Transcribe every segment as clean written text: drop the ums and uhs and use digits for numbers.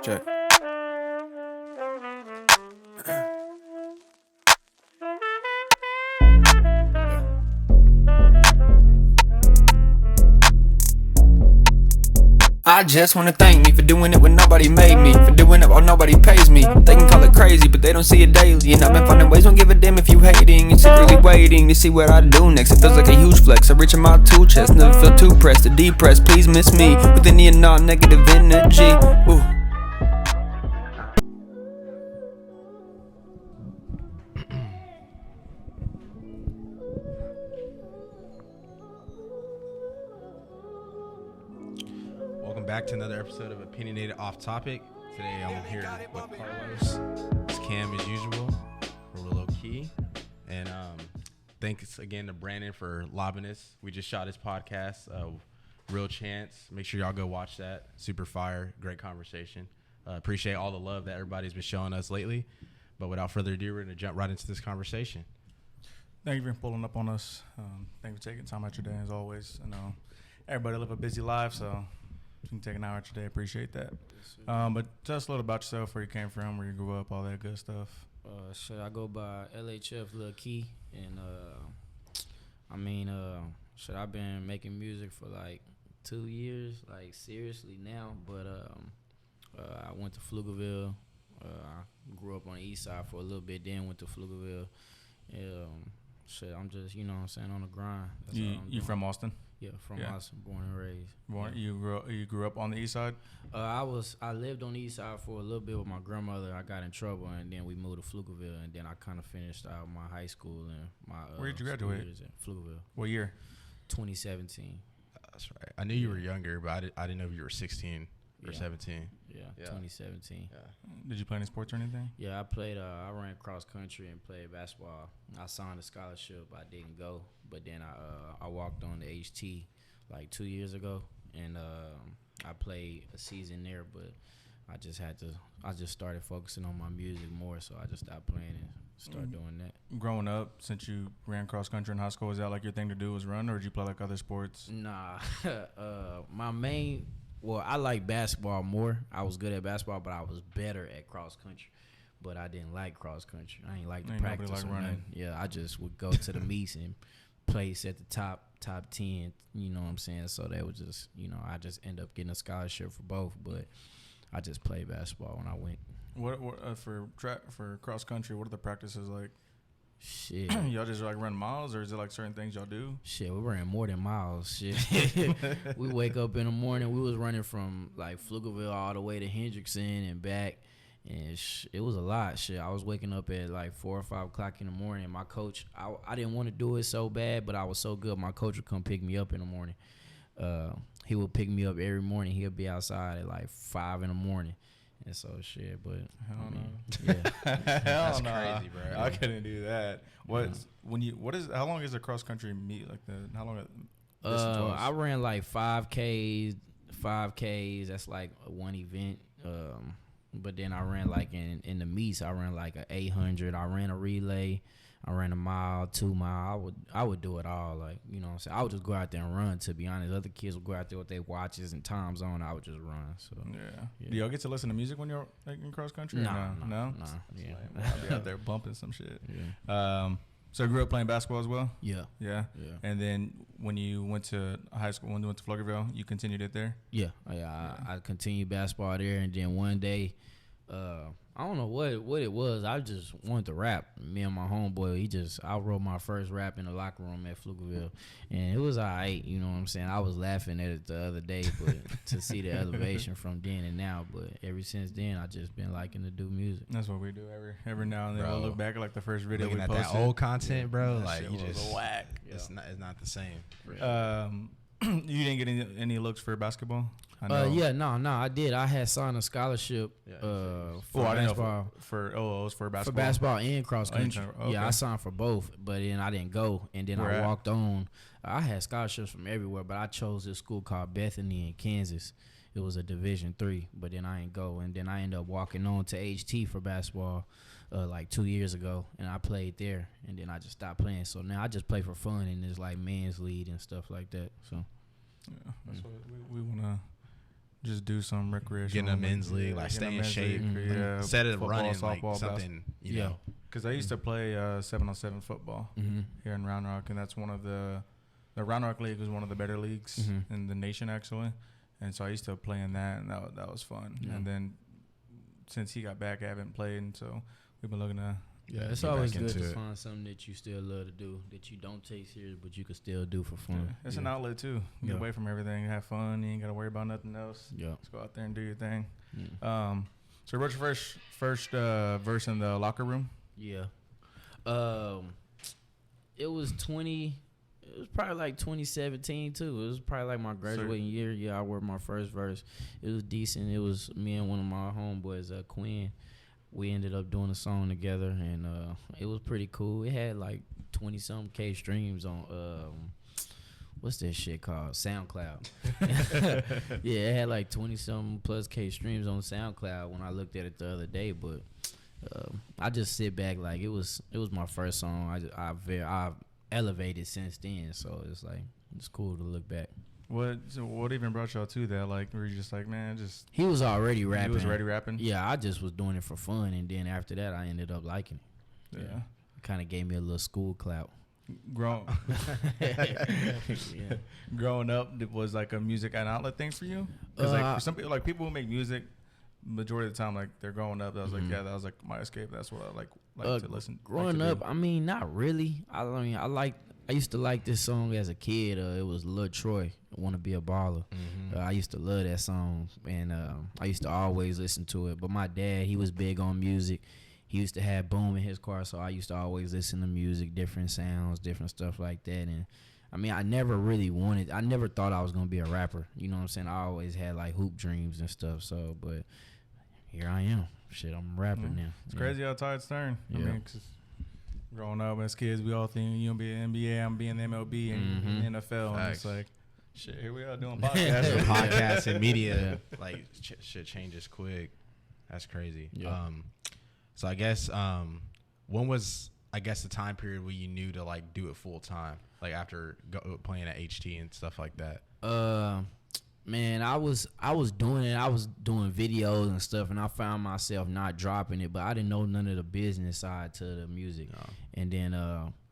Check. I just wanna thank me for doing it when nobody made me, for doing it while nobody pays me. They can call it crazy, but they don't see it daily. And I've been finding ways, don't give a damn if you hating. And secretly waiting to see what I do next. It feels like a huge flex. I reach in my tool chest, never feel too pressed or depressed. Please miss me with any and all negative energy. Ooh. Back to another episode of Opinionated Off Topic. Today I'm here with Carlos. It's Cam as usual for Lil Ke. And thanks again to Brandon for lobbing us. We just shot his podcast, Real Chance. Make sure y'all go watch that. Super fire. Great conversation. Appreciate all the love that everybody's been showing us lately. But without further ado, we're going to jump right into this conversation. Thank you for pulling up on us. Thank you for taking time out your day as always. I know everybody live a busy life, so you can take an hour out your day. Appreciate that. But tell us a little about yourself, where you came from, where you grew up, all that good stuff. I go by LHF Lil Ke, and I've been making music for like 2 years, like seriously now. But I went to Pflugerville. I grew up on the east side for a little bit, then went to Pflugerville. I'm just, you know what I'm saying, on the grind. That's You from Austin? Yeah, from Austin, born and raised. You grew up on the east side? I lived on the east side for a little bit with my grandmother. I got in trouble, and then we moved to Pflugerville, and then I kind of finished out my high school and my. Where did you graduate? At Pflugerville. What year? 2017. That's right. I knew you were younger, but I didn't know if you were 16 or 17. Yeah, 2017. Yeah. Did you play any sports or anything? Yeah, I played. I ran cross country and played basketball. I signed a scholarship. I didn't go, but then I walked on the HT like 2 years ago, and I played a season there. But I just started focusing on my music more, so I just stopped playing and started doing that. Growing up, since you ran cross country in high school, was that like your thing to do was run, or did you play like other sports? Nah, my main. Well, I like basketball more. I was good at basketball, but I was better at cross country. But I didn't like cross country. I ain't like to practice like or running. nothing. Yeah, I just would go to the meets and place at the top 10. You know what I'm saying? So they would just, I just end up getting a scholarship for both. But I just played basketball when I went. What for cross country? What are the practices like? Shit. Y'all just like run miles, or is it like certain things y'all do? Shit, we ran more than miles. Shit. We wake up in the morning. We was running from like Pflugerville all the way to Hendrickson and back. And it was a lot. Shit, I was waking up at like 4 or 5 o'clock in the morning. My coach, I didn't want to do it so bad, but I was so good. My coach would come pick me up in the morning. He would pick me up every morning. He'll be outside at like 5 in the morning. And so shit, but That's crazy, bro. I couldn't do that. How long is a cross country meet like that? How long? I ran like 5Ks. That's like one event. But then I ran like in the meets. I ran like an 800. I ran a relay. I ran a mile, 2 mile. I would do it all. Like, you know what I'm saying? I would just go out there and run, to be honest. Other kids would go out there with their watches and times on. I would just run. So yeah. Do y'all get to listen to music when you're like in cross country? No. Yeah. I'll be out there bumping some shit. Yeah. So you grew up playing basketball as well? Yeah. And then when you went to high school, when you went to Pflugerville, you continued it there? Yeah. I continued basketball there, and then one day, I don't know what it was. I just wanted to rap. Me and my homeboy, I wrote my first rap in the locker room at Pflugerville, and it was all right. You know what I'm saying? I was laughing at it the other day, but to see the elevation from then and now. But ever since then, I just been liking to do music. That's what we do every now and then. We'll look back at like the first video we at posted. That old content, bro. That like you just whack. It's not the same. You didn't get any looks for basketball? I did. I had signed a scholarship for basketball. It was for basketball. For basketball and cross country. Okay. Yeah, I signed for both, but then I didn't go. And then I walked on. I had scholarships from everywhere, but I chose this school called Bethany in Kansas. It was a Division III, but then I didn't go. And then I ended up walking on to HT for basketball like 2 years ago, and I played there. And then I just stopped playing. So now I just play for fun, and it's like men's league and stuff like that. So yeah, that's what we want to just do some recreation. Getting a men's league, like stay in shape. Yeah, Instead of football, running softball, like something, you know. Because I used to play 7-on-7 football here in Round Rock, and that's one of the Round Rock League was one of the better leagues in the nation, actually. And so I used to play in that, and that was fun. Yeah. And then since he got back, I haven't played, and so we've been looking to. Yeah, it's always good to find something that you still love to do, that you don't take serious, but you can still do for fun. Yeah. It's an outlet, too. Get away from everything, have fun. You ain't got to worry about nothing else. Yeah. Just go out there and do your thing. So what's your first verse in the locker room? Yeah. It was probably like 2017 too. It was probably like my graduating year. Yeah, I wrote my first verse. It was decent. It was me and one of my homeboys, Quinn. We ended up doing a song together, and it was pretty cool. It had like 20-something K streams on what's that shit called? SoundCloud. Yeah, it had like 20-something plus K streams on SoundCloud when I looked at it the other day. But I just sit back like it was my first song. I've elevated since then, so it's like it's cool to look back. What even brought y'all to that? Like, were you just like, man, just... He was already rapping. He was already rapping? Yeah, I just was doing it for fun, and then after that, I ended up liking it. Yeah. Kind of gave me a little school clout. Growing up, it was like a music an outlet thing for you? Because like for some people, like people who make music, majority of the time, like they're growing up. I was like, that was like my escape. That's what I like to listen. Growing up, I mean, not really. I used to like this song as a kid. It was Lil Troy, I Want to Be a Baller. I used to love that song, and I used to always listen to it. But my dad, he was big on music. He used to have Boom in his car, so I used to always listen to music, different sounds, different stuff like that. And I mean, I never thought I was going to be a rapper. You know what I'm saying? I always had like hoop dreams and stuff. So, but here I am. Shit, I'm rapping now. It's crazy how tides turn. I mean, 'cause growing up as kids, we all think you're going to be an NBA, I'm being the MLB and NFL. And it's like, shit, here we are doing podcasts. Podcasts and media. Like, shit changes quick. That's crazy. Yeah. So I guess when was the time period where you knew to like do it full time, like after playing at HT and stuff like that? Man, I was doing it. I was doing videos and stuff, and I found myself not dropping it, but I didn't know none of the business side to the music. No. And then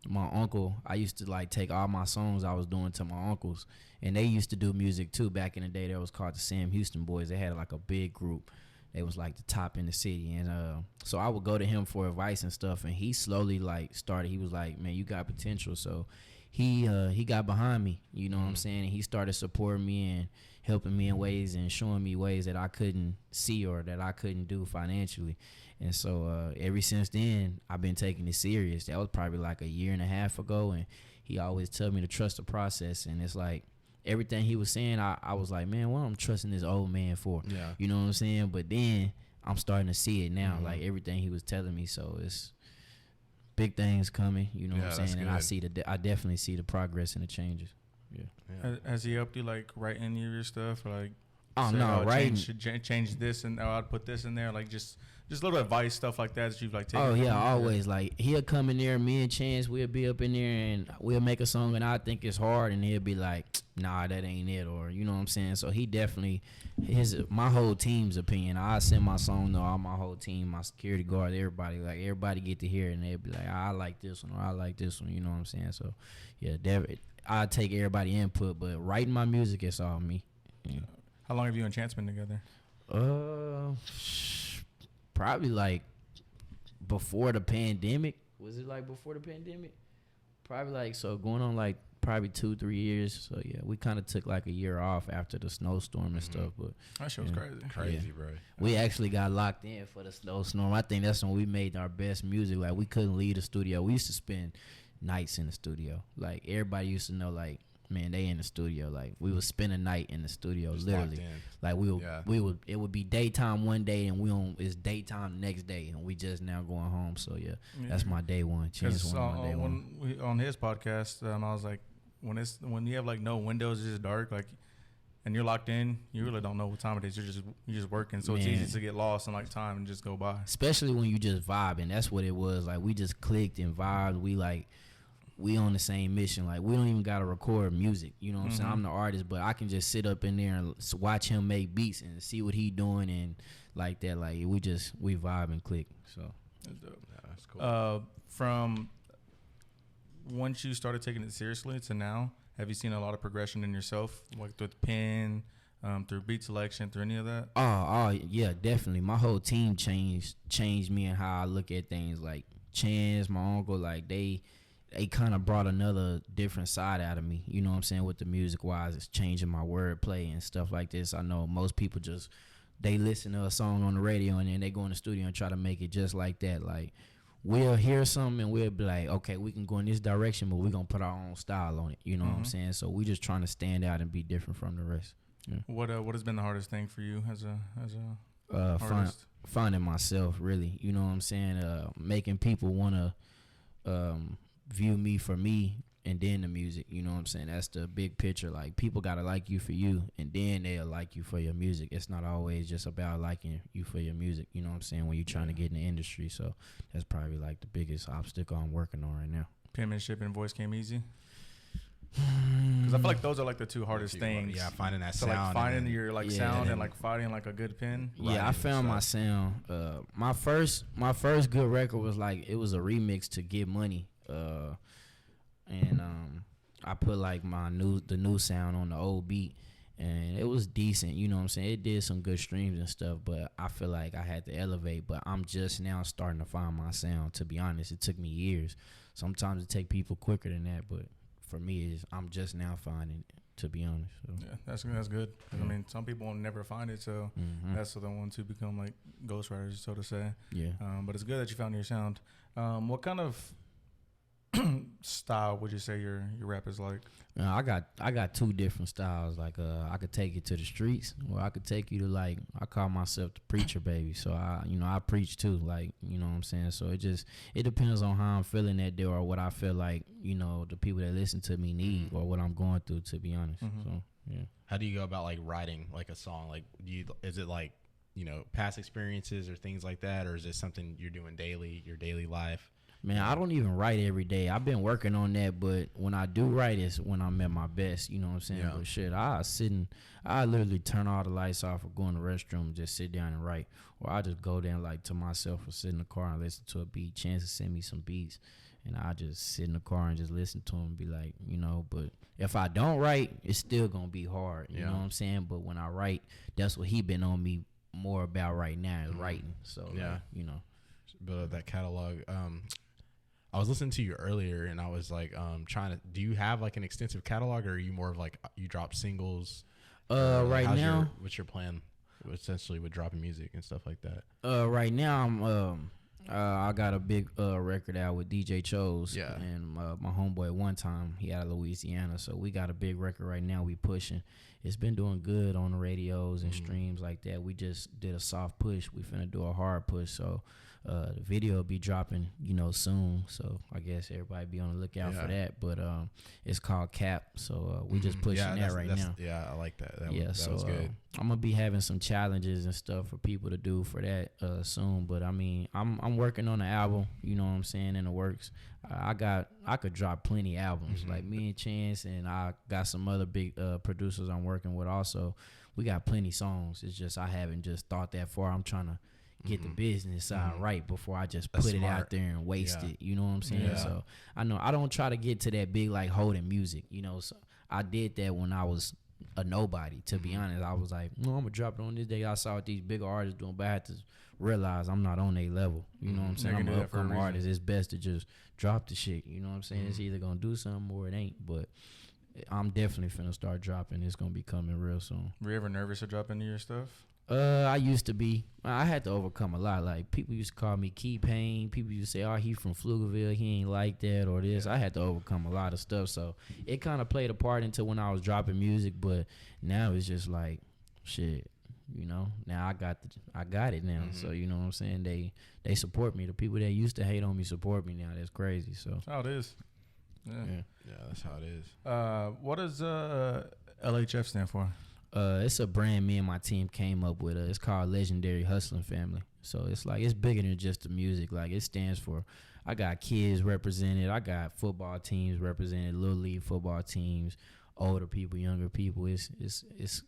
my uncle, I used to like take all my songs I was doing to my uncles, and they used to do music too. Back in the day, that was called the Sam Houston Boys. They had like a big group. They was like the top in the city, and so I would go to him for advice and stuff, and he slowly like started. He was like, man, you got potential. So he got behind me, you know what I'm saying, and he started supporting me and helping me in ways and showing me ways that I couldn't see or that I couldn't do financially. And so ever since then, I've been taking it serious. That was probably like a year and a half ago, and he always told me to trust the process. And it's like everything he was saying, I was like, man, what I'm trusting this old man for? Yeah. You know what I'm saying? But then I'm starting to see it now, like everything he was telling me. So it's big things coming, you know what I'm saying? And I definitely see the progress and the changes. Yeah. Has he helped you like write any of your stuff, or like? Oh no, right? Change this, and I'd put this in there, like just little advice, stuff like that you've like taken. Oh yeah, always. Like he'll come in there, me and Chance, we'll be up in there, and we'll make a song, and I think it's hard, and he'll be like, nah, that ain't it, or you know what I'm saying. So he definitely, my whole team's opinion. I send my song to all my whole team, my security guard, everybody get to hear it, and they'll be like, I like this one, or I like this one, you know what I'm saying. So yeah, I take everybody input, but writing my music, it's all me. Yeah. How long have you and Chance been together? Probably like before the pandemic. Was it like before the pandemic? Probably like, so going on like probably 2-3 years. So yeah, we kind of took like a year off after the snowstorm and stuff. But that shit was crazy, bro. We actually got locked in for the snowstorm. I think that's when we made our best music. Like we couldn't leave the studio. We used to spend nights in the studio. Like everybody used to know, like, man, they in the studio. Like we would spend a night in the studio, just literally. Like it would be daytime one day, and it's daytime the next day, and we just now going home. So yeah. That's my day one. Chance my day one. On his podcast, I was like, when you have like no windows, it's just dark, like, and you're locked in, you really don't know what time it is. You're just working, so it's easy to get lost in like time and just go by. Especially when you just vibing. That's what it was. Like we just clicked and vibed. We like we on the same mission. Like, we don't even gotta record music. You know what I'm saying? I'm the artist, but I can just sit up in there and watch him make beats and see what he doing and like that. Like, we vibe and click. So That's dope. Yeah, that's cool. From once you started taking it seriously to now, have you seen a lot of progression in yourself, like with pen, through beat selection, through any of that? Oh yeah, definitely. My whole team changed me and how I look at things. Like Chance, my uncle, like they kind of brought another different side out of me. You know what I'm saying? With the music wise, it's changing my wordplay and stuff like this. I know most people just they listen to a song on the radio and then they go in the studio and try to make it just like that. Like, we'll hear something and we'll be like, okay, we can go in this direction, but we're gonna put our own style on it. You know what I'm saying? So we just trying to stand out and be different from the rest. Yeah. What has been the hardest thing for you as a artist? Finding myself, really. You know what I'm saying? Making people wanna view me for me and then the music. You know what I'm saying? That's the big picture. Like, people gotta like you for you and then they'll like you for your music. It's not always just about liking you for your music. You know what I'm saying? When you're trying to get in the industry. So that's probably like the biggest obstacle I'm working on right now. Penmanship and voice came easy? Because I feel like those are like the two hardest things. Yeah, finding that so sound. like finding your like sound and and like finding like a good pen. Yeah, I found my sound. My first good record was like, it was a remix to Get Money. And I put like the new sound on the old beat, and it was decent. You know what I'm saying? It did some good streams and stuff, but I feel like I had to elevate. But I'm just now starting to find my sound. To be honest, it took me years. Sometimes it take people quicker than that, but for me, I'm just now finding it. To be honest, so. Yeah, that's good. I mean, some people will never find it, so that's the ones who become like ghostwriters, so to say. Yeah. But it's good that you found your sound. What kind of style would you say your rap is like? I got two different styles. Like, I could take it to the streets, or I could take you to, like, I call myself the preacher, baby. So I preach too. Like, you know what I'm saying. So it depends on how I'm feeling that day, or what I feel like, you know, the people that listen to me need, or what I'm going through. To be honest. So yeah. How do you go about like writing like a song? Like, is it like, you know, past experiences or things like that, or is it something you're doing daily, your daily life? Man, I don't even write every day. I've been working on that, but when I do write, it's when I'm at my best. You know what I'm saying? Yeah. But shit, I literally turn all the lights off or go in the restroom and just sit down and write. Or I just go down like to myself or sit in the car and listen to a beat. Chance to send me some beats, and I just sit in the car and just listen to them and be like, you know. But if I don't write, it's still gonna be hard. You know what I'm saying? But when I write, that's what he been on me more about right now is writing. So Yeah. like, you know. Build up that catalog. I was listening to you earlier, and I was like, do you have like an extensive catalog, or are you more of like, you drop singles? Right now, what's your plan essentially with dropping music and stuff like that? Right now I got a big record out with DJ Chose. Yeah. And my homeboy One Time, he out of Louisiana, so we got a big record right now we pushing. It's been doing good on the radios and streams like that. We just did a soft push. We finna do a hard push, so the video will be dropping, you know, soon. So I guess everybody be on the lookout for that. But it's called Cap, so we just pushing that right now. Yeah, I like that. That was good. I'm gonna be having some challenges and stuff for people to do for that soon. But I mean, I'm working on an album. You know what I'm saying, in the works. I could drop plenty albums. Like me and Chance, and I got some other big producers I'm working with also. We got plenty songs. It's just I haven't just thought that far. I'm trying to get the business side right before I just put it out there and waste it. You know what I'm saying? Yeah. So I know I don't try to get to that big like holding music. You know, so I did that when I was a nobody. To be honest, I was like, no, I'm gonna drop it on this day. I saw what these bigger artists doing, but I had to realize I'm not on their level. You know what I'm saying? I'm an upcoming artist. It's best to just drop the shit. You know what I'm saying? It's either gonna do something or it ain't. But I'm definitely finna start dropping. It's gonna be coming real soon. Were you ever nervous to drop any of your stuff? I used to be. I had to overcome a lot. Like, people used to call me Key Pain. People used to say, oh, he from Pflugerville, he ain't like that or this. I had to overcome a lot of stuff. So it kind of played a part into when I was dropping music. But now it's just like, shit, you know. Now I got it now. So you know what I'm saying? They support me. The people that used to hate on me support me now. That's crazy. So that's how it is. Yeah, that's how it is. What does LHF stand for? It's a brand me and my team came up with. It's called Legendary Hustling Family. So it's like, it's bigger than just the music. Like, it stands for I got kids represented. I got football teams represented, little league football teams, older people, younger people. It's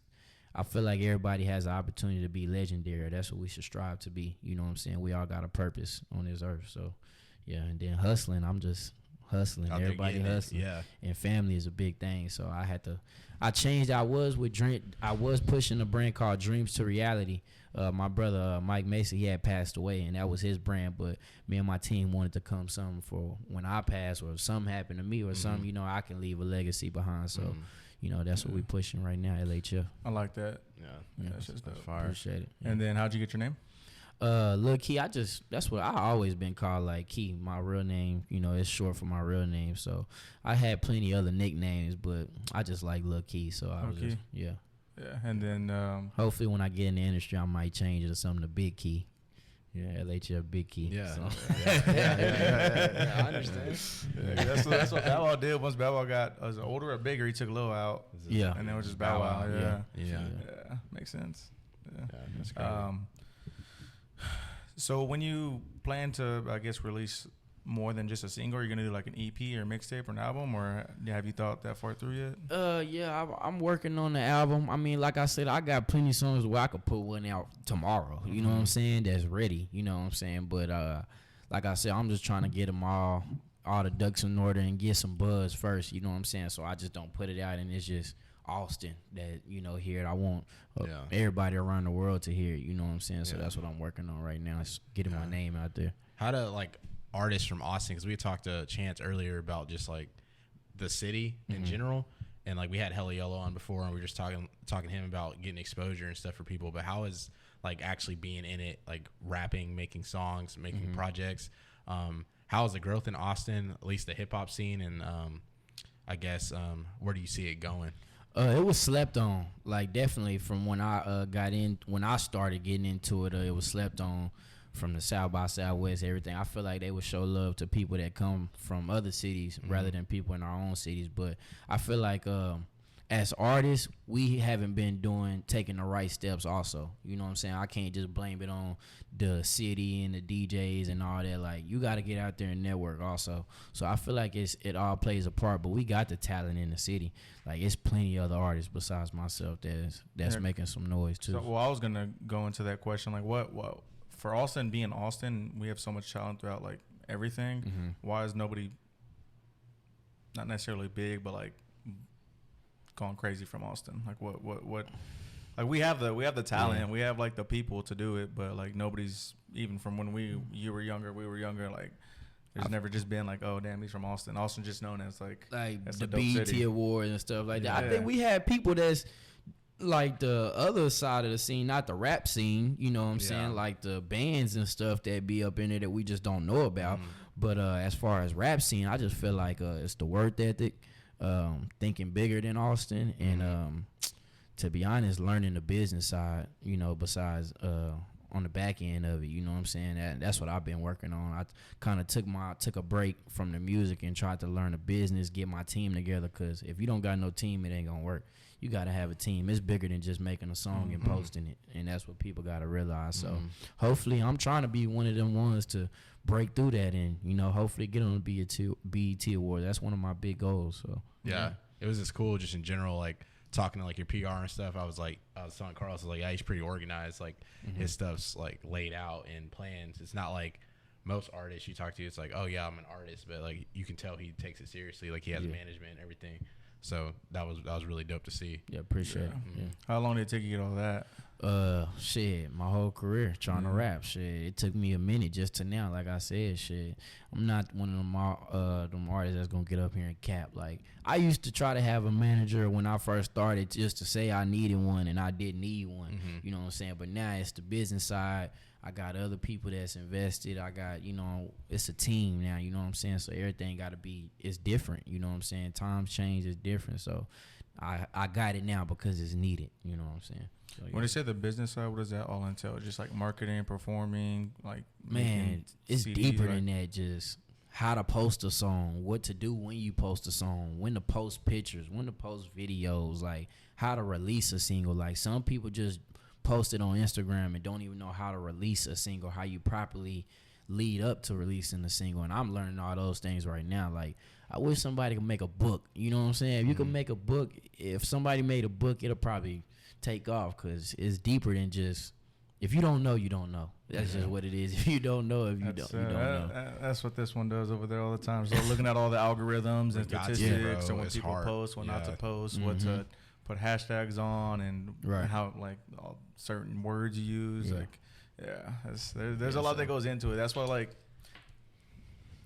I feel like everybody has an opportunity to be legendary. That's what we should strive to be. You know what I'm saying? We all got a purpose on this earth. So, yeah, and then hustling, I'm just hustling. Out there Everybody getting it. hustling. Yeah. And family is a big thing. So I changed. I was pushing a brand called Dreams to Reality. My brother, Mike Mason, he had passed away, and that was his brand. But me and my team wanted to come something for when I pass, or if something happened to me, or something, you know, I can leave a legacy behind. So, you know, that's what we pushing right now, LHF. I like that. Yeah. That's just dope. fire. Appreciate it. And then how'd you get your name? Lil Ke, that's what I always been called, like Ke. My real name, you know, it's short for my real name. So I had plenty other nicknames, but I just like Lil Ke. So I was just, yeah. Yeah, and then Hopefully when I get in the industry, I might change it to something to Big Ke. Yeah, LHF Big Ke. Yeah. So. yeah, I understand. Yeah, that's what Bow Wow did. Once Bow Wow got was older or bigger, he took Lil out. Yeah. And then it was just Bow Wow. Yeah. Yeah. Yeah, makes sense. Yeah. That's great. So when you plan to, I guess, release more than just a single, are you gonna do like an EP or mixtape or an album, or have you thought that far through yet? Yeah, I'm working on the album. I mean, like I said, I got plenty of songs where I could put one out tomorrow. You know what I'm saying? That's ready. You know what I'm saying? But like I said, I'm just trying to get them all the ducks in order and get some buzz first. You know what I'm saying? So I just don't put it out, and it's just Austin that, you know, hear it. I want everybody around the world to hear it. You know what I'm saying? So that's what I'm working on right now. Is getting my name out there. How to like artists from Austin, because we talked to Chance earlier about just like the city in general, and like we had Hella Yellow on before, and we were just talking to him about getting exposure and stuff for people. But how is like actually being in it, like rapping, making songs, making projects? How is the growth in Austin, at least the hip hop scene, and I guess where do you see it going? It was slept on, like definitely from when I when I started getting into it. It was slept on. From the South by Southwest, everything. I feel like they would show love to people that come from other cities rather than people in our own cities. But I feel like as artists, we haven't been taking the right steps also. You know what I'm saying? I can't just blame it on the city and the DJs and all that. Like, you got to get out there and network also. So I feel like it all plays a part, but we got the talent in the city. Like, it's plenty of other artists besides myself that's making some noise too. So, well, I was gonna go into that question. Like, what for Austin being Austin, we have so much talent throughout like everything. Why is nobody, not necessarily big, but like going crazy from Austin? Like what? Like we have the talent, we have like the people to do it, but like nobody's, even from when you were younger, we were younger. Like there's never just been like, oh damn, he's from Austin. Austin's just known as like the BET city. Awards and stuff like that. Yeah. I think we had people that's like the other side of the scene, not the rap scene, you know what I'm saying? Like the bands and stuff that be up in there that we just don't know about. But as far as rap scene, I just feel like it's the work ethic, thinking bigger than Austin, and to be honest, learning the business side, you know, besides on the back end of it, you know what I'm saying? That's what I've been working on. I kind of took a break from the music and tried to learn the business, get my team together, because if you don't got no team, it ain't gonna work. You got to have a team. It's bigger than just making a song and posting it, and that's what people got to realize. So hopefully I'm trying to be one of them ones to break through that and, you know, hopefully get on the BET Award. That's one of my big goals. So Yeah. It was just cool just in general, like talking to like your PR and stuff. I was telling Carlos, I was like, yeah, he's pretty organized. Like his stuff's like laid out and plans. It's not like most artists you talk to, it's like, oh yeah, I'm an artist, but like you can tell he takes it seriously. Like he has management and everything. So that was really dope to see. Yeah, appreciate it. Yeah. How long did it take you to get all that? Shit, my whole career trying to rap. Shit, it took me a minute just to now. Like I said, shit, I'm not one of them artists that's gonna get up here and cap. Like I used to try to have a manager when I first started, just to say I needed one, and I didn't need one. You know what I'm saying? But now it's the business side. I got other people that's invested. I got, you know, it's a team now, you know what I'm saying? So everything got to be, it's different, you know what I'm saying? Times change, it's different. So I got it now because it's needed, you know what I'm saying? So, When they say the business side, what does that all entail? Just like marketing, performing, like man, it's CDs, deeper like, than that. Just how to post a song, what to do when you post a song, when to post pictures, when to post videos, like how to release a single. Like some people just post it on Instagram and don't even know how to release a single, how you properly lead up to releasing the single, and I'm learning all those things right now. Like, I wish somebody could make a book. You know what I'm saying? If you could make a book, if somebody made a book, it'll probably take off because it's deeper than just. If you don't know, you don't know. That's just what it is. If you don't know, you don't know. That's what this one does over there all the time. So looking at all the algorithms and statistics, and when people post, when not to post, what to put hashtags on, and how like all certain words you use. Like, there's a lot that goes into it. That's why like.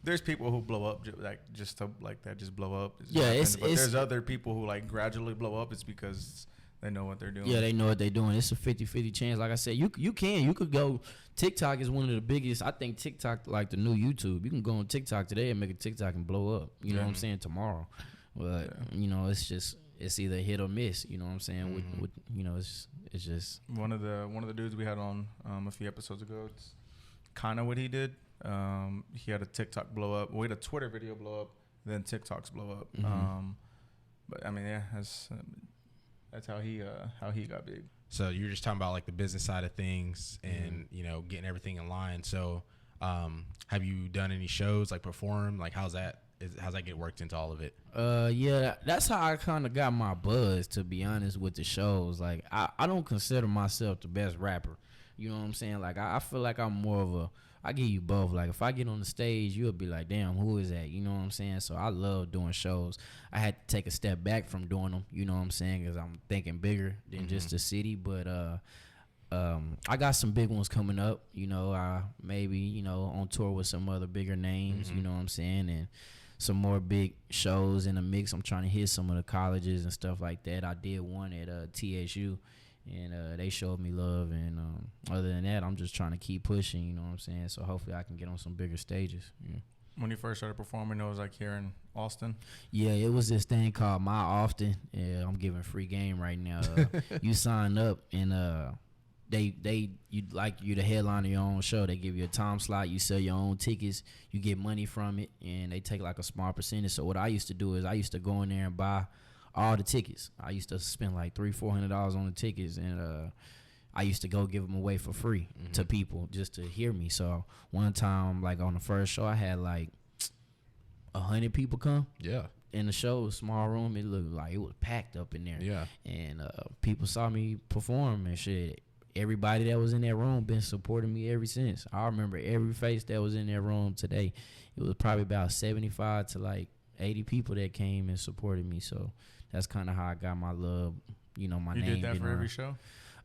There's people who blow up just to like that, just blow up. But there's other people who like gradually blow up. It's because they know what they're doing. Yeah, they know what they're doing. It's a 50-50 chance. Like I said, you could go. TikTok is one of the biggest. I think TikTok like the new YouTube. You can go on TikTok today and make a TikTok and blow up. You know what I'm saying? Tomorrow, but you know, it's either hit or miss. You know what I'm saying? With you know, it's just one of the dudes we had on a few episodes ago. It's kind of what he did. He had a TikTok blow up. We had a Twitter video blow up, then TikToks blow up. But I mean, that's how he got big. So you're just talking about like the business side of things and you know, getting everything in line. So have you done any shows, like perform? Like how's that get worked into all of it? Yeah, that's how I kind of got my buzz, to be honest, with the shows. Like I don't consider myself the best rapper. You know what I'm saying? Like I feel like I'm more of a, I give you both. Like if I get on the stage, you'll be like, damn, who is that? You know what I'm saying? So I love doing shows. I had to take a step back from doing them, you know what I'm saying, because I'm thinking bigger than just the city. But I got some big ones coming up. You know, I maybe, you know, on tour with some other bigger names, you know what I'm saying, and some more big shows in the mix. I'm trying to hit some of the colleges and stuff like that. I did one at TSU. And they showed me love, and other than that, I'm just trying to keep pushing, you know what I'm saying? So hopefully I can get on some bigger stages. Yeah. When you first started performing, it was like here in Austin? Yeah, it was this thing called My Often. Yeah, I'm giving free game right now. You sign up, and you the headline of your own show. They give you a time slot. You sell your own tickets. You get money from it, and they take like a small percentage. So what I used to do is I used to go in there and buy all the tickets. I used to spend like $300-400 on the tickets, and I used to go give them away for free to people just to hear me. So one time, like on the first show, I had like 100 people come. Yeah. In the show, a small room, it looked like it was packed up in there. Yeah. And people saw me perform and shit. Everybody that was in that room been supporting me ever since. I remember every face that was in that room today. It was probably about 75 to like 80 people that came and supported me. So that's kind of how I got my love, you know, my name. You did that for every show?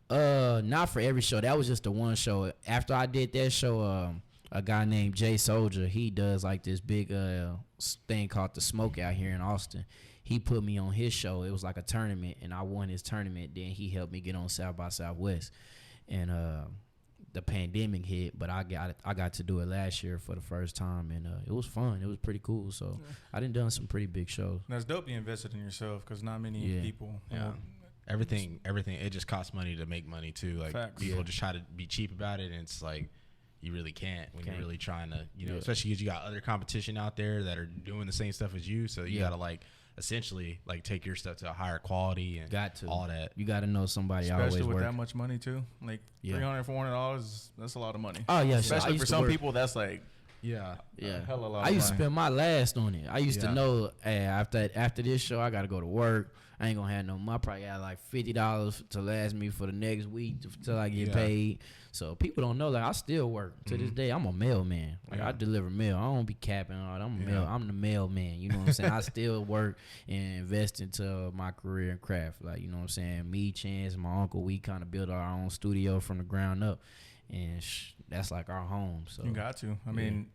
Not for every show. That was just the one show. After I did that show, a guy named Jay Soldier, he does like this big thing called the Smoke out here in Austin. He put me on his show. It was like a tournament, and I won his tournament. Then he helped me get on South by Southwest, and the pandemic hit, but I got to do it last year for the first time, and it was fun. It was pretty cool. So I done some pretty big shows. That's dope. You invested in yourself, because not many people. Everything. It just costs money to make money too. Like Facts. people just try to be cheap about it, and it's like you really can't when you're really trying to, you know, especially because you got other competition out there that are doing the same stuff as you. So you gotta like essentially like take your stuff to a higher quality and all that. You got to know somebody especially always with work. that much money too. Like $300-400, that's a lot of money. Oh yeah, especially for some people, that's like yeah. Hell a lot. I used to spend my last on it. I used to know, hey, after this show, I got to go to work. I ain't gonna have no money. I probably got like $50 to last me for the next week till I get paid. So people don't know, like I still work to this day. I'm a mailman. Like I deliver mail. I don't be capping on. I'm the mailman. You know what I'm saying? I still work and invest into my career and craft. Like, you know what I'm saying? Me, Chance, my uncle, we kind of built our own studio from the ground up, and that's like our home. So you got to. I mean,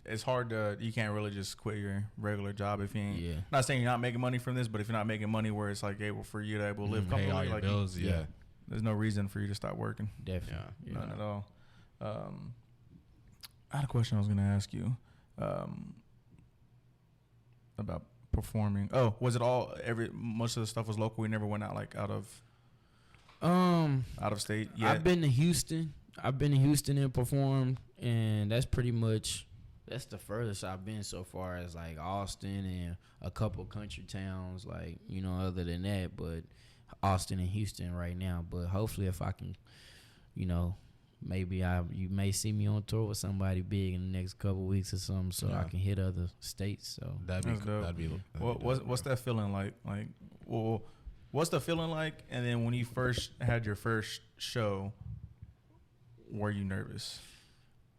it's hard to. You can't really just quit your regular job if you ain't. Not saying you're not making money from this, but if you're not making money where it's like able for you to able to live pay comfortably, all your like bills, there's no reason for you to stop working. Definitely, none at all. I had a question I was gonna ask you about performing. Oh, was it all most of the stuff was local? We never went out like out of state. Yeah, I've been to Houston. And performed, and that's pretty much. That's the furthest I've been so far, as like Austin and a couple country towns, like, you know, other than that, but Austin and Houston right now. But hopefully if I can, you know, maybe you may see me on tour with somebody big in the next couple weeks or something, so I can hit other states. So That'd be dope. What's that feeling like? Like, well, what's the feeling like? And then when you first had your first show, were you nervous?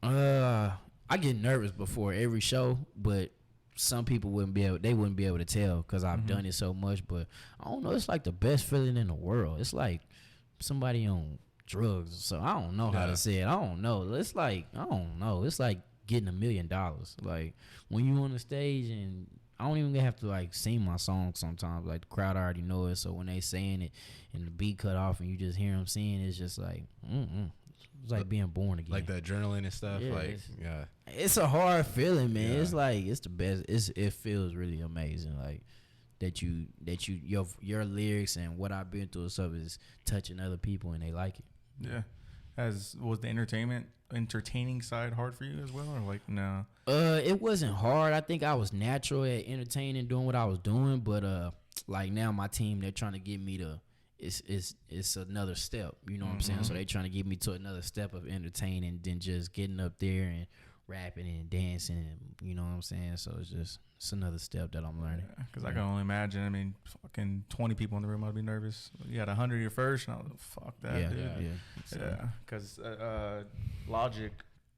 I get nervous before every show, but some people wouldn't be able to tell because I've done it so much. But I don't know, it's like the best feeling in the world. It's like somebody on drugs, so I don't know how to say it. I don't know. It's like, I don't know. It's like getting $1 million. Like when you on the stage, and I don't even have to like sing my song sometimes. Like the crowd already know it, so when they saying it and the beat cut off and you just hear them singing, it's just like it's like being born again. Like the adrenaline and stuff. Yeah, it's a hard feeling, man. It's like, it's the best. It feels really amazing. Like that your lyrics and what I've been through and stuff is touching other people and they like it. Yeah. Was the entertaining side hard for you as well, or like no? It wasn't hard. I think I was natural at entertaining, doing what I was doing, but like now my team, they're trying to get me to it's another step. You know what I'm saying? So they trying to get me to another step of entertaining than just getting up there and rapping and dancing, and you know what I'm saying? So it's another step that I'm learning. Because I can only imagine. I mean, fucking 20 people in the room, I'd be nervous. You had 100 your first, and I was like, fuck that, dude. Yeah. Because Logic,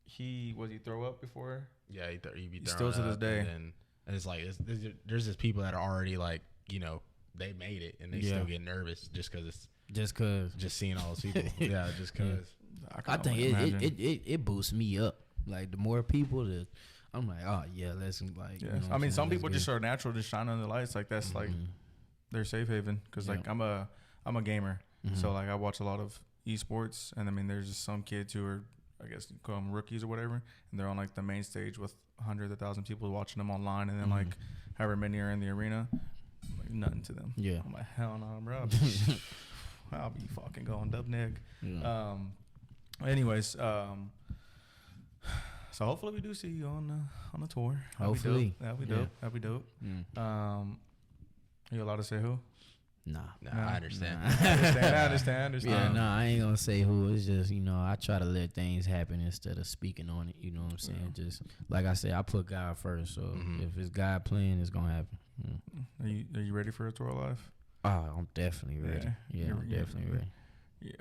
he throw up before? Yeah, he be still to this day. And it's like there's just people that are already like, you know, they made it and they still get nervous just seeing all those people. Just because. I think it boosts me up. Like the more people that I'm like, oh yeah, let's like. Yeah. You know I mean, some people just are natural, just shine on the lights. Like that's like their safe haven. Because like I'm a gamer, so like I watch a lot of esports, and I mean there's just some kids who are, I guess you call them rookies or whatever, and they're on like the main stage with hundreds of thousands of people watching them online, and then like however many are in the arena, like nothing to them. Yeah, I'm like, hell no, bro. I'll be fucking going dub nig. Yeah. Anyways, so hopefully we do see you on the tour. Hopefully, that'd be dope. That'd be dope. Are you allowed to say who? Nah, I understand. I understand. Yeah, no, I ain't gonna say who. It's just, you know, I try to let things happen instead of speaking on it. You know what I'm saying? Yeah. Just like I said, I put God first. So if it's God playing, it's gonna happen. Are you ready for a tour life? Oh, I'm definitely ready. Yeah, I'm definitely ready. Yeah,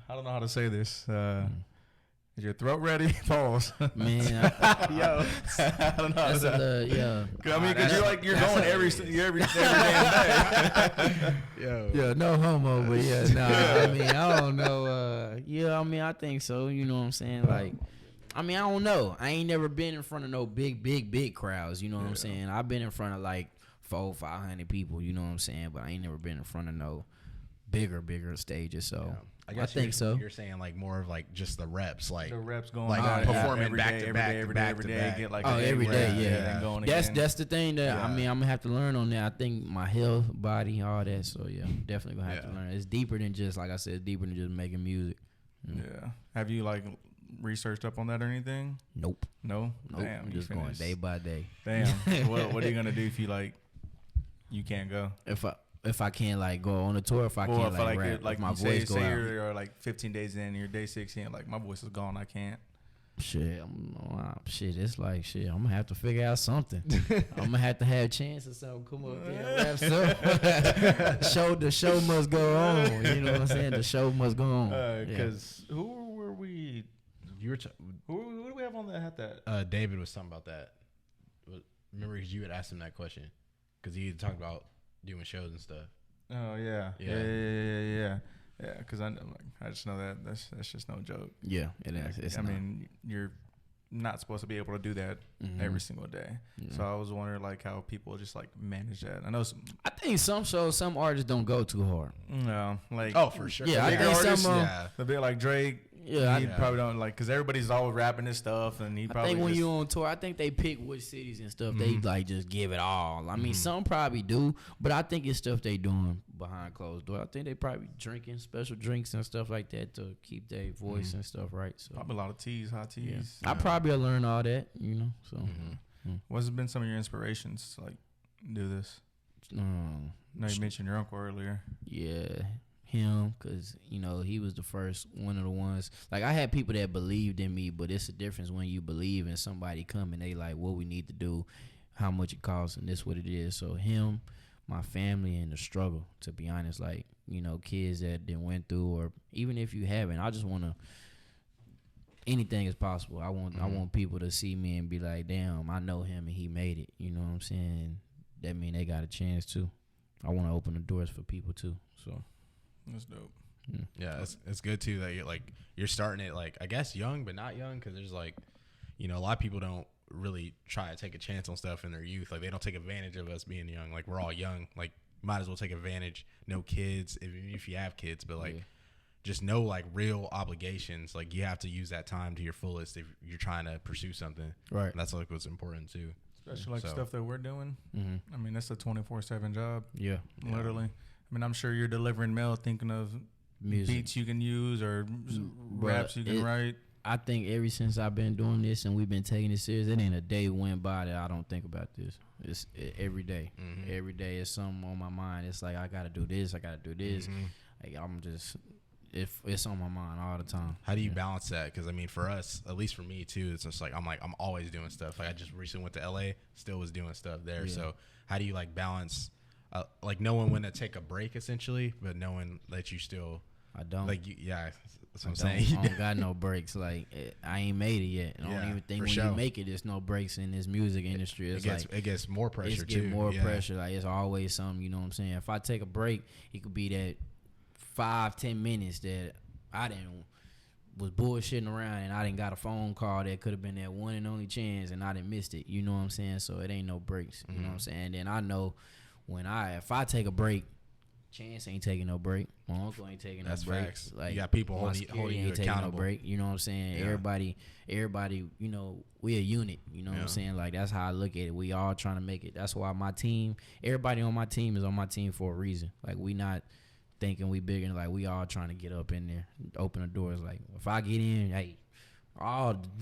I don't know how to say this. Is your throat ready? Pause. Man, yo, I don't know how to say. I mean, because you're going every damn day. Yo. Yeah, no homo, but I mean, I don't know. I mean, I think so. You know what I'm saying? Like, I mean, I don't know. I ain't never been in front of no big crowds. You know what I'm saying? I've been in front of like 400-500 people. You know what I'm saying? But I ain't never been in front of no bigger stages. So. I think so. You're saying like more of like just the reps, like the reps going like performing back to back, every day, get like every day, yeah. Going that's the thing that I mean I'm gonna have to learn on that. I think my health, body, all that. So yeah, definitely gonna have to learn. It's deeper than just, like I said, deeper than just making music. Yeah. Have you like researched up on that or anything? Nope. No. Damn. I'm just going day by day. Damn. What are you gonna do if you can't go? If I can't like go on a tour, if I can't like rap, like my voice go out. You're like 15 days in, you're day 16, like my voice is gone, I can't. Shit, it's like shit. I'm gonna have to figure out something. I'm gonna have to have a chance or something. Come up there and rap something. The show must go on. You know what I'm saying? The show must go on. Because who were we? Who do we have on that had that? David was talking about that. Remember, because you had asked him that question, because he had talked about doing shows and stuff. Oh yeah. Because I just know that's just no joke. Yeah, it is. I mean, you're not supposed to be able to do that every single day. Yeah. So I was wondering like how people just like manage that. I know. I think some shows, some artists don't go too hard. No, like for sure. Yeah, I think artists, a bit like Drake. Yeah, he probably don't like, because everybody's always rapping this stuff, and he probably. I think when you on tour, I think they pick which cities and stuff. They like just give it all. I mean, some probably do, but I think it's stuff they doing behind closed doors. I think they probably drinking special drinks and stuff like that to keep their voice and stuff right. So probably a lot of teas, hot teas. Yeah. I probably will learn all that, you know. So, what's been some of your inspirations to like do this? No, you mentioned your uncle earlier. Yeah. him, because you know he was the first one of the ones. Like I had people that believed in me, but it's a difference when you believe in somebody coming. They like what we need to do, how much it costs, and this what it is. So him, my family, and the struggle. To be honest, like you know, kids that didn't went through, or even if you haven't, I just want to. Anything is possible. I want people to see me and be like, damn, I know him and he made it. You know what I'm saying? That mean they got a chance too. I want to open the doors for people too. So That's dope. Yeah, it's good too that you're starting it like I guess young but not young, because there's like, you know, a lot of people don't really try to take a chance on stuff in their youth. Like they don't take advantage of us being young. Like we're all young. Like might as well take advantage. No kids, even if you have kids, but like just no like real obligations. Like you have to use that time to your fullest if you're trying to pursue something. Right. And that's like what's important too. Especially like stuff that we're doing. Mm-hmm. I mean, that's a 24/7 job. Yeah. Literally. I mean, I'm sure you're delivering mail thinking of Music. beats you can use or raps you can write. I think ever since I've been doing this and we've been taking it serious, it ain't a day went by that I don't think about this. It's every day. Mm-hmm. Every day is something on my mind. It's like I gotta do this. I gotta do this. Mm-hmm. Like I'm just, it's on my mind all the time. How do you balance that? Because I mean, for us, at least for me too, it's just like I'm always doing stuff. Like I just recently went to LA, still was doing stuff there. Yeah. So how do you like balance, like knowing when to take a break essentially, but knowing that you still I don't. like yeah. That's what I'm I saying. don't got no breaks. Like I ain't made it yet. I don't even think when you make it, there's no breaks in this music industry. It's it gets more pressure it's too. Get more pressure. Like it's always something. You know what I'm saying? If I take a break, it could be that 5-10 minutes that I was bullshitting around and I didn't got a phone call that could have been that one and only chance and I didn't missed it. You know what I'm saying? So it ain't no breaks. You know what I'm saying? And then I know if I take a break, Chance ain't taking no break. My uncle ain't taking no break. Facts. Like you got people my holding you ain't taking accountable. no break. You know what I'm saying? Yeah. Everybody, you know, we a unit. You know what I'm saying? Like that's how I look at it. We all trying to make it. That's why my team, everybody on my team is on my team for a reason. Like we not thinking we bigger. Like we all trying to get up in there, open the doors. Like if I get in, hey,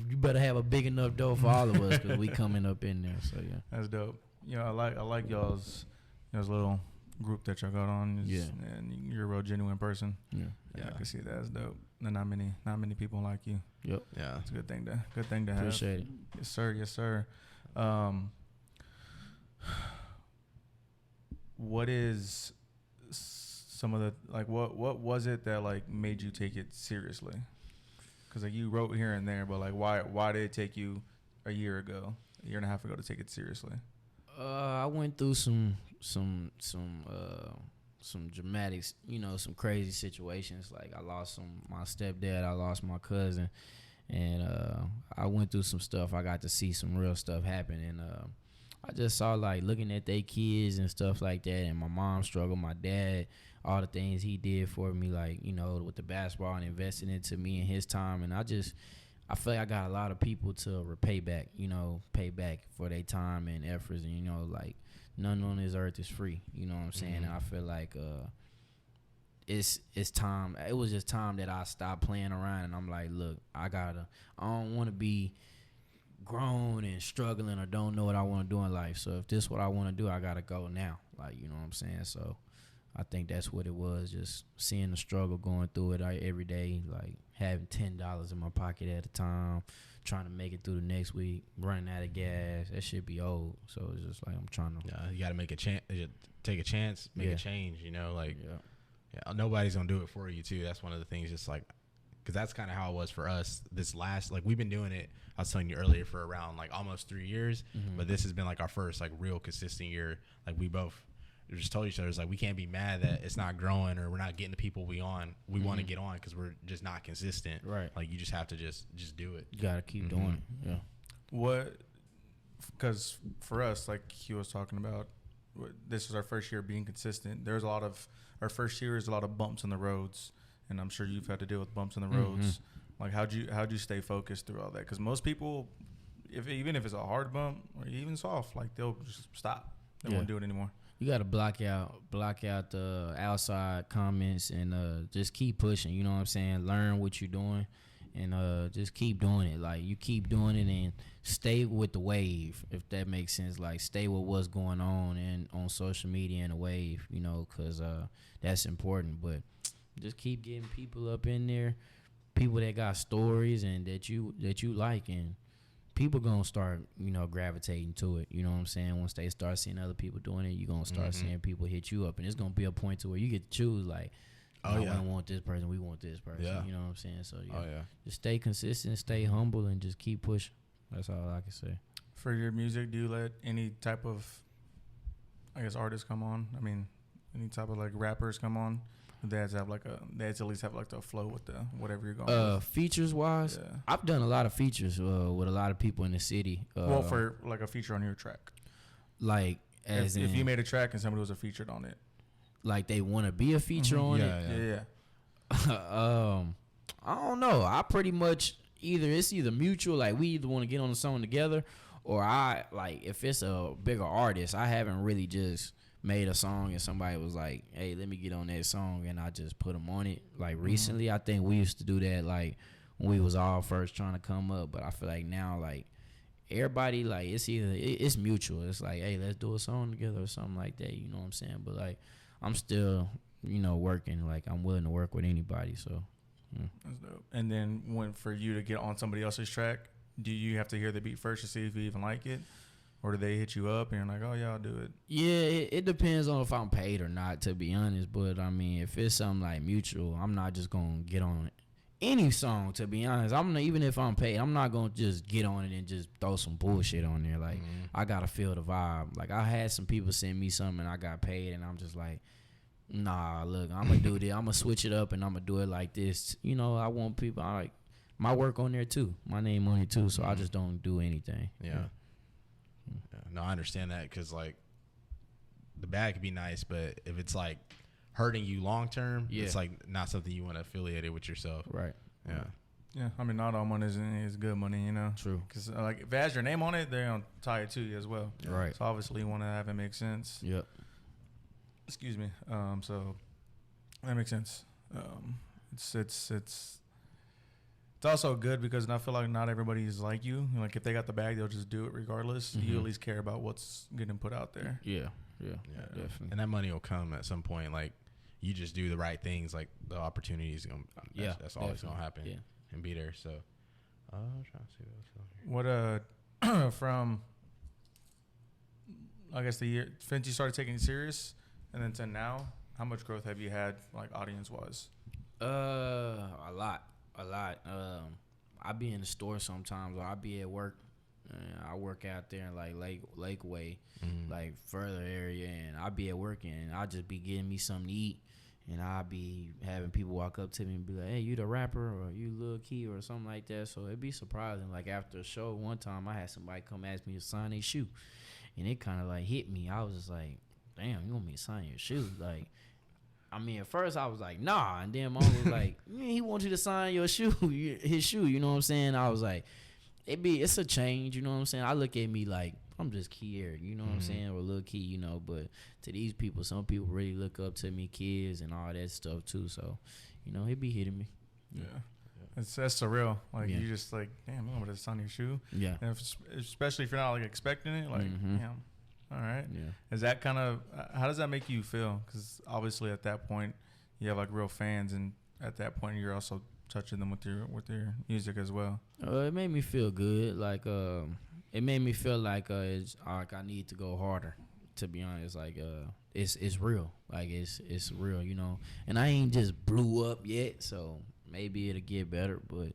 you better have a big enough door for all of us because we coming up in there. So yeah, That's dope. I like y'all's little group that y'all got on. And you're a real genuine person. Yeah, I can see that. That's dope. And not many people like you. Yep. Yeah, it's a good thing to have. Appreciate it. Yes sir. What is some of the like what was it that like made you take it seriously? Because like you wrote here and there, but like why did it take you a year and a half ago to take it seriously? I went through some dramatics, you know, some crazy situations. Like I lost my stepdad, I lost my cousin, and I went through some stuff. I got to see some real stuff happen, and I just saw like looking at their kids and stuff like that, and my mom struggle, my dad, all the things he did for me, like you know, with the basketball and investing into me and his time, and I feel like I got a lot of people to pay back for their time and efforts, and you know, like none on this earth is free. You know what I'm saying? And I feel like it's time. It was just time that I stopped playing around, and I'm like, look, I don't want to be grown and struggling or don't know what I want to do in life. So if this is what I want to do, I gotta go now. Like you know what I'm saying? So I think that's what it was. Just seeing the struggle, going through it every day, like having $10 in my pocket at a time, trying to make it through the next week, running out of gas. That shit be old. So it's just like I'm trying to. Yeah, you got to make a chance, take a chance, make a change. You know, like nobody's gonna do it for you too. That's one of the things. Just like, because that's kind of how it was for us. This last, like we've been doing it. I was telling you earlier for around like almost 3 years, but this has been like our first like real consistent year. Like we both. We just told each other, it's like we can't be mad that it's not growing or we're not getting the people we want to get on because we're just not consistent. Right. Like you just have to just do it. You gotta keep doing it. Yeah. What? Because for us, like he was talking about, this was our first year being consistent. There's our first year is a lot of bumps in the roads, and I'm sure you've had to deal with bumps in the roads. Like how'd you stay focused through all that? Because most people, even if it's a hard bump or even soft, like they'll just stop. They won't do it anymore. You gotta block out the outside comments and just keep pushing. You know what I'm saying? Learn what you're doing and just keep doing it. Like you keep doing it and stay with the wave, if that makes sense. Like stay with what's going on and on social media and the wave. You know, because that's important. But just keep getting people up in there, people that got stories and that you like, and people gonna start, gravitating to it. You know what I'm saying? Once they start seeing other people doing it, you gonna start seeing people hit you up, and it's gonna be a point to where you get to choose, like, we don't want this person, we want this person. Yeah. You know what I'm saying? So Oh yeah. just stay consistent, stay humble, and just keep pushing. That's all I can say. For your music, do you let any type of, I guess, artists come on? I mean, any type of like rappers come on? They have to have they have to at least have like the flow with the whatever you're going with. Features wise, Yeah. I've done a lot of features with a lot of people in the city. Well, for like a feature on your track. Like as if you made a track and somebody was a featured on it. like they want to be a feature on it. Yeah. I don't know. I pretty much it's either mutual, like we either want to get on the song together, or I like if it's a bigger artist, I haven't really just made a song and somebody was like, hey, let me get on that song, and I just put them on it. Like recently, I think we used to do that like when we was all first trying to come up, but I feel like now like everybody, like it's either it's mutual. It's like, hey, let's do a song together or something like that. You know what I'm saying? But like I'm still working. Like I'm willing to work with anybody. So That's dope. And then for you to get on somebody else's track, do you have to hear the beat first to see if you even like it? Or do they hit you up and you're like, oh, yeah, I'll do it? yeah, it depends on if I'm paid or not, to be honest. But I mean, if it's something like mutual, I'm not just gonna get on any song, to be honest. I'm not, even if I'm paid, I'm not gonna just get on it and just throw some bullshit on there. Like I gotta feel the vibe. Like I had some people send me something and I got paid, and I'm just like, nah, look, I'm gonna do this. I'm gonna switch it up and I'm gonna do it like this. I want people, I like my work on there too, my name on it too. So I just don't do anything. Yeah. No, I understand that, because like the bag could be nice, but if it's like hurting you long term, it's like not something you want to affiliate it with yourself. Right. Yeah. Yeah, I mean, not all money is good money, True. Because like if it has your name on it, they're gonna tie it to you as well. Right. So obviously you want to have it make sense. Yep. Excuse me. So that makes sense. It's also good because I feel like not everybody is like you. Like if they got the bag, they'll just do it regardless. You at least care about what's getting put out there. Yeah, definitely. And that money will come at some point. Like you just do the right things, like the opportunity is gonna. That's always gonna happen. Yeah. And be there. So I'm trying to see what else on here. What from I guess the year since you started taking it serious and then to now, how much growth have you had, like audience wise? A lot. I be in the store sometimes, or I be at work. I work out there in like Lakeway, like further area, and I be at work and I just be getting me something to eat, and I be having people walk up to me and be like, "Hey, you the rapper or you Lil Ke or something like that?" So it'd be surprising. Like after a show, one time I had somebody come ask me to sign their shoe, and it kind of like hit me. I was just like, "Damn, you want me to sign your shoe?" Like. I mean, at first I was like, nah. And then mom was like, he wants you to sign your shoe, his shoe. You know what I'm saying? I was like, it's a change. You know what I'm saying? I look at me like, I'm just Kier. You know what I'm saying? Or Lil Ke, But to these people, some people really look up to me, kids and all that stuff too. So, it be hitting me. Yeah. That's surreal. Like, you just like, damn, I'm going to sign your shoe. Yeah. And especially if you're not like expecting it, like, damn. All right. Yeah. Is that kind of how does that make you feel? Because obviously at that point you have like real fans, and at that point you're also touching them with your music as well. It made me feel good. Like it made me feel like it's like I need to go harder. To be honest, like it's real. Like it's real, And I ain't just blew up yet, so maybe it'll get better. But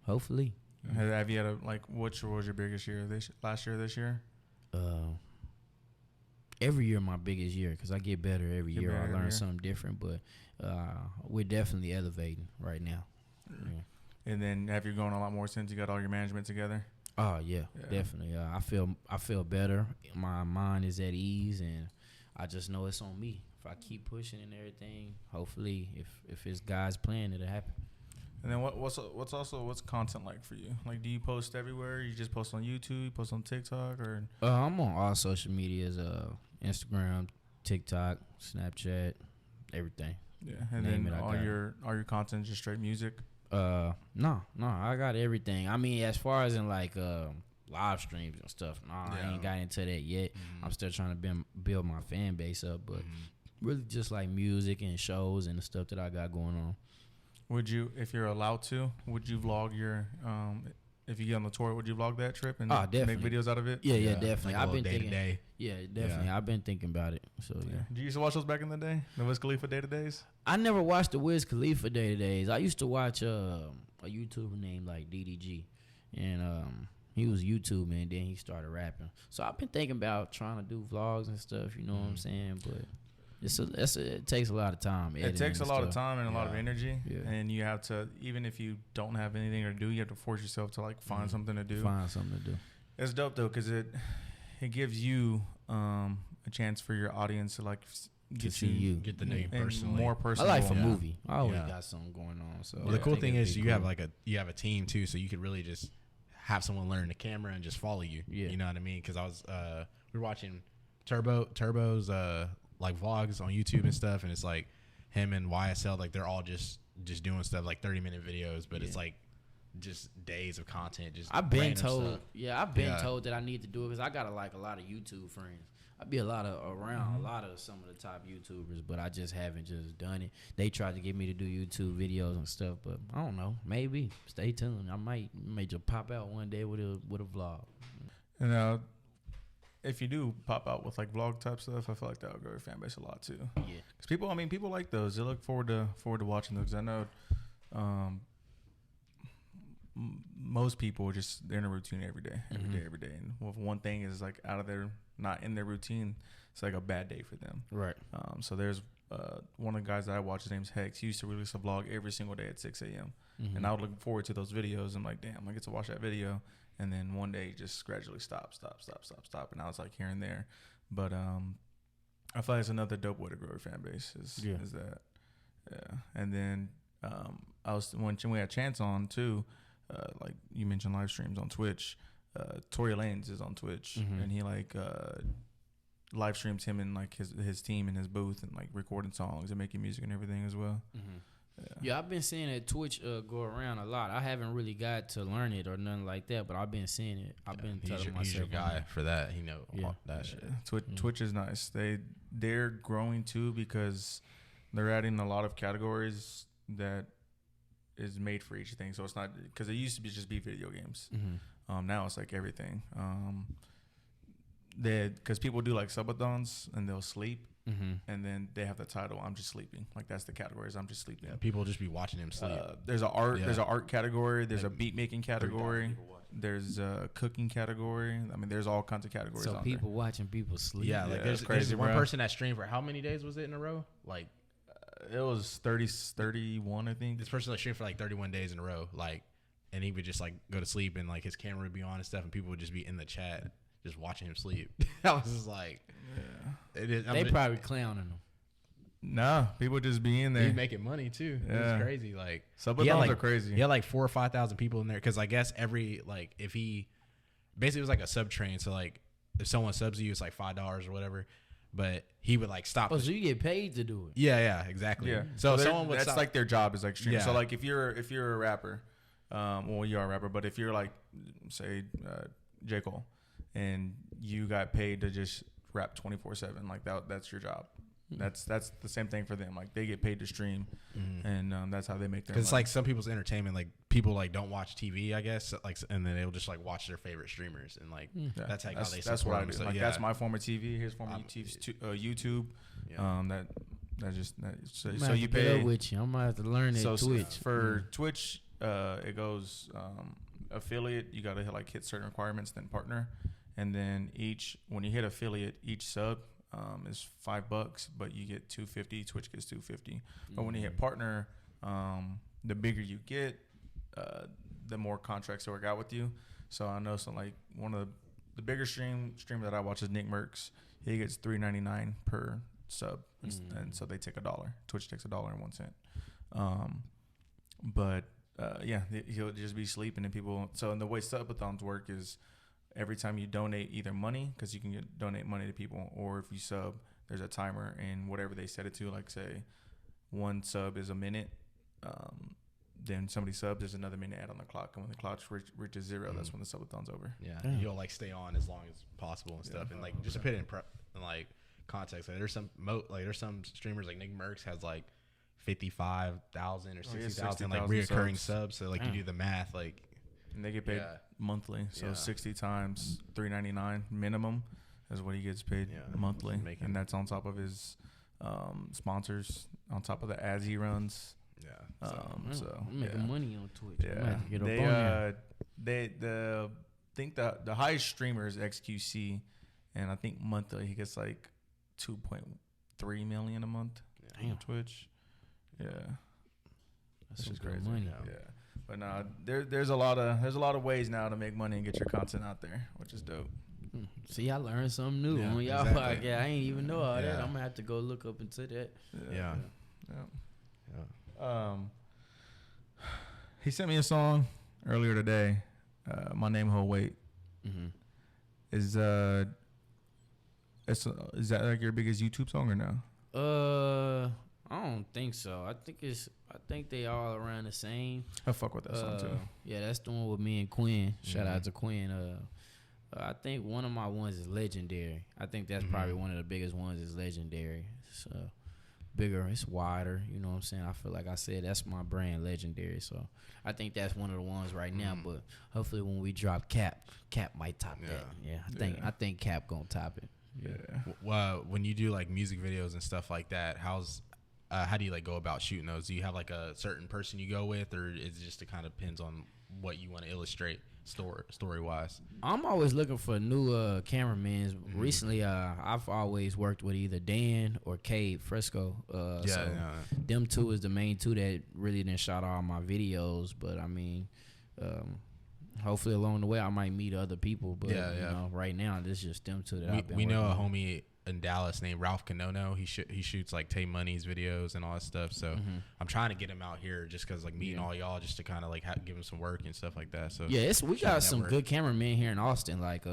hopefully. Have you had what was your biggest year? Last year, this year? Every year my biggest year, because I get better every year. I learn something different, but we're definitely elevating right now. Yeah. And then have you grown a lot more since you got all your management together? Oh yeah. Definitely. I feel better. My mind is at ease, and I just know it's on me. If I keep pushing and everything, hopefully, if it's God's plan, it'll happen. And then what's content like for you? Like, do you post everywhere? You just post on YouTube? You post on TikTok or? I'm on all social medias, Instagram, TikTok, Snapchat, everything. Yeah, and then all your content just straight music. No, I got everything. I mean, as far as in like live streams and stuff, I ain't got into that yet. I'm still trying to build my fan base up, but really just like music and shows and the stuff that I got going on. Would you, if you're allowed to, would you vlog your if you get on the tour, would you vlog that trip and make definitely. videos out of it? Yeah, definitely. Like I've been day thinking. to day. Yeah, definitely. Yeah. I've been thinking about it. So yeah. Did you used to watch those back in the day? The Wiz Khalifa Day to Days? I never watched the Wiz Khalifa Day to Days. I used to watch a YouTuber named like DDG, and he was YouTubing and then he started rapping. So I've been thinking about trying to do vlogs and stuff. You know what I'm saying? But it takes a lot of time. It takes a lot of time and a lot of Yeah. energy, Yeah. and you have to, even if you don't have anything to do, you have to force yourself to like find something to do. Find something to do. It's dope though, because it gives you a chance for your audience to like To see you. Get to know you and personally. more I personal. like a Yeah. movie. I always Yeah. got something going on. So Well, the I cool think thing it'd is be you have cool. like you have a team too, so you could really just have someone learn the camera and just follow you. Yeah. You know what I mean? Because I was we were watching Turbo's like vlogs on YouTube and stuff, and it's like him and YSL, like they're all just doing stuff like 30-minute videos, but it's like just days of content. Just I've been random told, stuff. I've been Yeah. told that I need to do it because I got a lot of YouTube friends. I be around a lot of some of the top YouTubers, but I just haven't just done it. They tried to get me to do YouTube videos and stuff, but I don't know. Maybe stay tuned. I may just pop out one day with a vlog. And if you do pop out with like vlog type stuff, I feel like that would grow your fan base a lot too. Yeah, Because people like those. They look forward to watching those. 'Cause I know most people just, they're in a routine every day. And if one thing is like out of their, not in their routine, it's like a bad day for them. right. So there's one of the guys that I watch, his name's Hex. He used to release a vlog every single day at 6 a.m. And I would look forward to those videos. I'm like, damn, I get to watch that video. And then one day just gradually stop. And I was like here and there. But I feel like it's another dope way to grow your fan base is that. Yeah. And then when we had Chance on too, like you mentioned live streams on Twitch. Tory Lanez is on Twitch and he like live streams him and like his team in his booth and like recording songs and making music and everything as well. Yeah, I've been seeing that Twitch go around a lot. I haven't really got to learn it or nothing like that, but I've been seeing it. I've been telling myself, he's your guy for that. He know all that shit. Twitch is nice. They're growing too because they're adding a lot of categories that is made for each thing. So it's not, because it used to just be video games. Now it's like everything. Because people do like subathons and they'll sleep. And then they have the title, I'm just sleeping. Like that's the categories, I'm just sleeping. Yeah, people just be watching him sleep. There's an art category. There's a beat making category. There's a cooking category. I mean, there's all kinds of categories. so on people watching people sleep. Yeah, like there's crazy, one bro. person that streamed for how many days was it in a row? Like there. It was 31, I think. this person like streamed for like 31 days in a row. Like, and he would just like go to sleep and like his camera would be on and stuff, and people would just be in the chat just watching him sleep. I was just like, it is. They probably clowning them. Nah, people just be in there. He's making money too. Yeah. It's crazy. Like Subathons are crazy. He had like 4,000 or 5,000 people in there because I guess if he basically it was like a sub train. So like if someone subs you, it's like $5 or whatever. But he would like stop. Oh, so you get paid to do it? Yeah, exactly. Yeah. So they're- someone would that's stop. like their job is like streaming. Yeah. So like if you're a rapper, well you are a rapper, but if you're like say J. Cole and you got paid to just rap 24/7, like that's your job. That's the same thing for them. Like they get paid to stream, and that's how they make their money. Because it's like some people's entertainment, like people like don't watch TV, I guess, like, and then they'll just like watch their favorite streamers, and like that's how they support that's what I them. do. So, Like yeah. that's my form of TV. Here's form of YouTube. Yeah. So you pay. Up with you. I'm gonna have to learn that So Twitch. for Twitch, it goes affiliate. You gotta hit certain requirements, then partner, and then when you hit affiliate, each sub is $5, but you get $250. Twitch gets $250. But when you hit partner, the bigger you get, the more contracts they work out with you. So I know like one of the bigger streamer that I watch is Nick Merckx. He gets $3.99 per sub, and so they take $1. Twitch takes $1.01. But he'll just be sleeping, and people. So and the way subathons work is every time you donate either money, because you can donate money to people, or if you sub, there's a timer, and whatever they set it to, like say one sub is a minute, then somebody subs, there's another minute add on the clock, and when the clock reaches 0, that's when the subathon's over. Yeah, Damn. he'll like stay on as long as possible and stuff, and like just to put it in prep, and like context. Like there's some streamers like Nick Merckx has like 55,000 or 60,000 like reoccurring subs. So like you do the math, like, and they get paid monthly. So 60 times $3.99 minimum is what he gets paid monthly, and that's on top of his sponsors, on top of the ads he runs. Yeah. So making money on Twitch. Yeah. I think the highest streamer is XQC, and I think monthly he gets like 2.3 million a month on Twitch. Yeah, that's just crazy. Money. Yeah, but no, there's a lot of ways now to make money and get your content out there, which is dope. See, I learned something new on y'all podcast. I ain't even know all that. I'm gonna have to go look up into that. Yeah. He sent me a song earlier today. My Name Whole Weight. Is that like your biggest YouTube song or no? I don't think so. I think they all around the same. I fuck with that song too. Yeah, that's the one with me and Quinn. Shout out to Quinn. I think one of my ones is Legendary. I think that's probably one of the biggest ones is Legendary. It's bigger, it's wider. You know what I'm saying? I feel like I said that's my brand, Legendary. So I think that's one of the ones right now. But hopefully when we drop Cap might top that. Yeah, I think Cap gonna top it. Yeah. Well, when you do like music videos and stuff like that, how do you like go about shooting those? Do you have like a certain person you go with, or is it just it kind of depends on what you want to illustrate story wise? I'm always looking for new cameramans. Recently, I've always worked with either Dan or Cade Fresco. Them two is the main two that really didn't shot all my videos. But I mean, hopefully along the way I might meet other people. But you know, right now this is just them two that I've been. We know a homie in Dallas named Ralph Canono. He shoots like Tay Money's videos and all that stuff. So I'm trying to get him out here just because like meeting all y'all just to kind of like give him some work and stuff like that. So we got some good cameramen here in Austin, like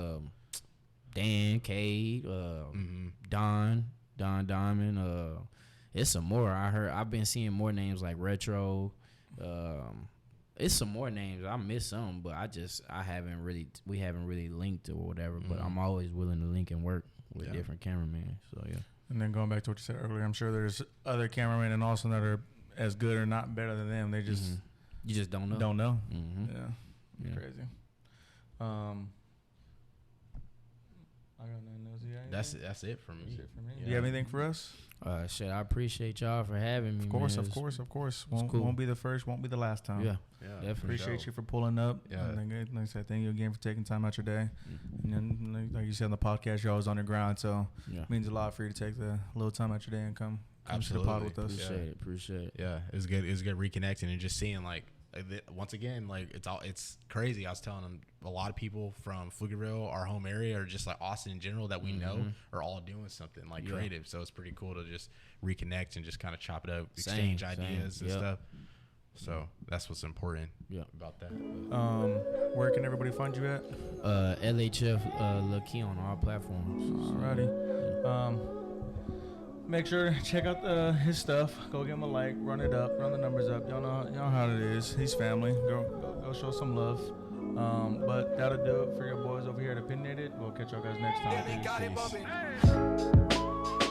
Dan, Cade, Don Diamond. It's some more. I've been seeing more names like Retro. It's some more names. I missed some, but we haven't really linked or whatever. But I'm always willing to link and work with different cameramen. So And then going back to what you said earlier, I'm sure there's other cameramen in Austin that are as good or not better than them. They just you just don't know. Don't know. Yeah. Crazy. I got nothing else. That's it for me. Yeah. Do you have anything for us? Shit, I appreciate y'all for having me. Of course. Won't be the first, won't be the last time. Yeah, definitely. Appreciate you for pulling up. Yeah. And then, like I said, thank you again for taking time out your day. And then, like you said on the podcast, you're always on the ground, so it means a lot for you to take the little time out your day and come to the pod with us. Appreciate it. Yeah, it was good. It was good reconnecting and just seeing like once again, like it's crazy. I was telling them a lot of people from Pflugerville, our home area, or just like Austin in general that we know are all doing something like creative. So it's pretty cool to just reconnect and just kind of chop it up, exchange ideas and stuff. So that's what's important about that. Where can everybody find you at? LHF Lil Ke on all platforms. Alrighty. Make sure to check out his stuff. Go give him a like, run it up, run the numbers up. Y'all know how it is. He's family. Go show some love. But that'll do it for your boys over here at Opinionated. We'll catch y'all guys next time. Peace.